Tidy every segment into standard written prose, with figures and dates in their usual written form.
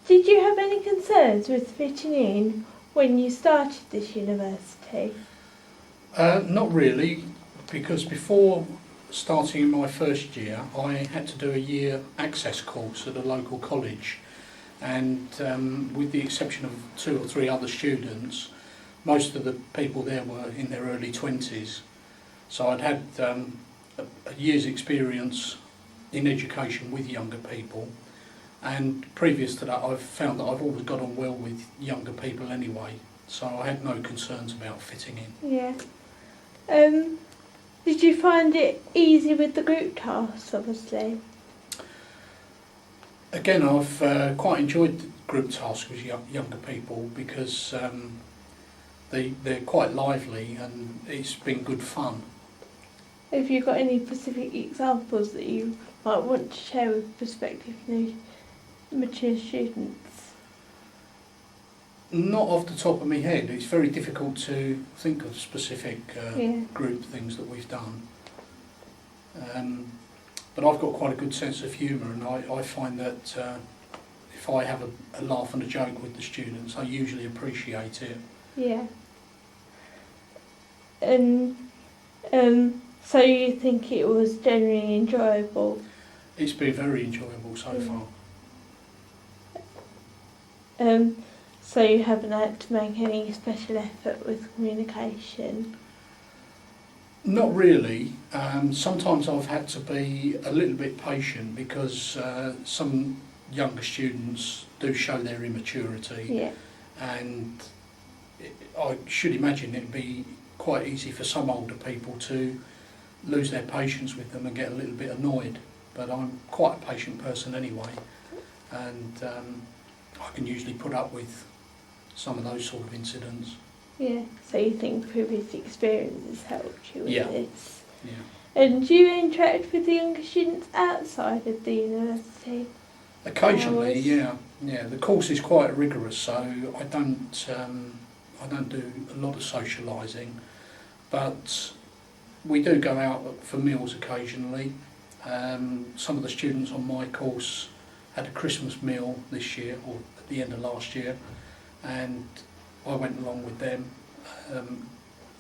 Did you have any concerns with fitting in when you started this university? Not really, because before starting in my first year, I had to do a year access course at a local college, and with the exception of 2 or 3 other students, most of the people there were in their early 20s. So I'd had a year's experience in education with younger people, and previous to that I've found that I've always got on well with younger people anyway, so I had no concerns about fitting in. Yeah. Did you find it easy with the group tasks, obviously? Again, I've quite enjoyed the group tasks with younger people because they're quite lively and it's been good fun. Have you got any specific examples that you might want to share with prospective new mature students? Not off the top of my head. It's very difficult to think of specific Yeah. group things that we've done. But I've got quite a good sense of humour, and I find that if I have a laugh and a joke with the students, I usually appreciate it. Yeah. And so you think it was generally enjoyable? It's been very enjoyable so far. So you haven't had to make any special effort with communication? Not really. Sometimes I've had to be a little bit patient because some younger students do show their immaturity, Yeah. and I should imagine it'd be quite easy for some older people to lose their patience with them and get a little bit annoyed. But I'm quite a patient person anyway, and I can usually put up with some of those sort of incidents. Yeah. So you think previous experiences helped you with Yeah. this? Yeah. And do you interact with the younger students outside of the university? Occasionally, Hours? yeah. The course is quite rigorous, so I don't do a lot of socialising, but we do go out for meals occasionally. Some of the students on my course had a Christmas meal this year, or at the end of last year, and I went along with them.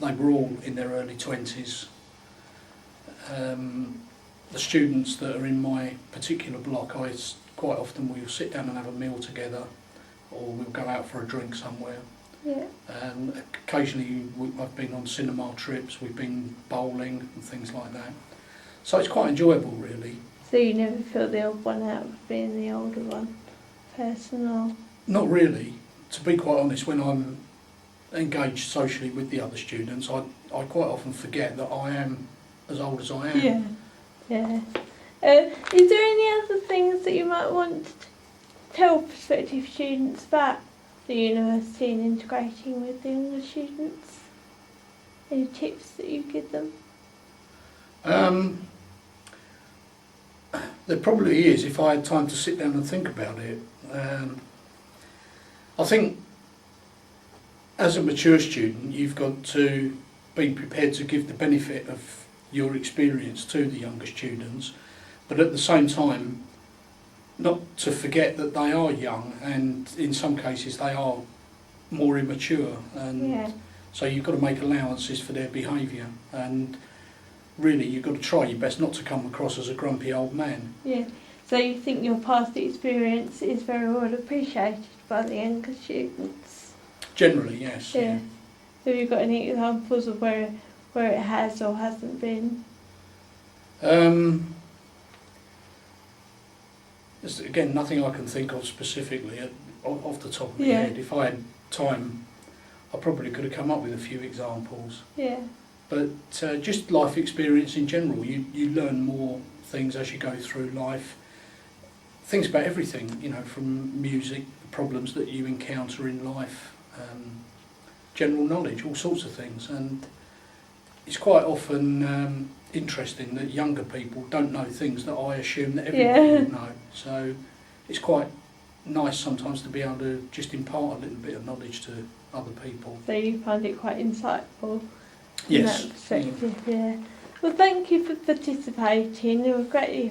They were all in their early 20s. The students that are in my particular block, quite often we'll sit down and have a meal together, or we'll go out for a drink somewhere. Yeah. Occasionally I've been on cinema trips, we've been bowling and things like that. So it's quite enjoyable, really. So you never feel the odd one out of being the older one person, or? Not really. To be quite honest, when I'm engaged socially with the other students, I quite often forget that I am as old as I am. Yeah. Yeah. Is there any other things that you might want to tell prospective students about the university and integrating with the younger students? Any tips that you give them? There probably is, if I had time to sit down and think about it. I think as a mature student, you've got to be prepared to give the benefit of your experience to the younger students, but at the same time not to forget that they are young, and in some cases they are more immature, and Yeah. so you've got to make allowances for their behaviour, and really you've got to try your best not to come across as a grumpy old man. Yeah. So you think your past experience is very well appreciated by the younger students? Generally, yes. Yeah. Have you got any examples of where it has or hasn't been? There's, again, nothing I can think of specifically off the top of my Yeah. head. If I had time, I probably could have come up with a few examples. Yeah. But just life experience in general, you learn more things as you go through life. Things about everything, you know, from music, the problems that you encounter in life, general knowledge, all sorts of things. And it's quite often interesting that younger people don't know things that I assume that everybody Yeah. would know. So it's quite nice sometimes to be able to just impart a little bit of knowledge to other people. So you find it quite insightful? Yes. From that perspective, yeah. Well, thank you for participating. It was greatly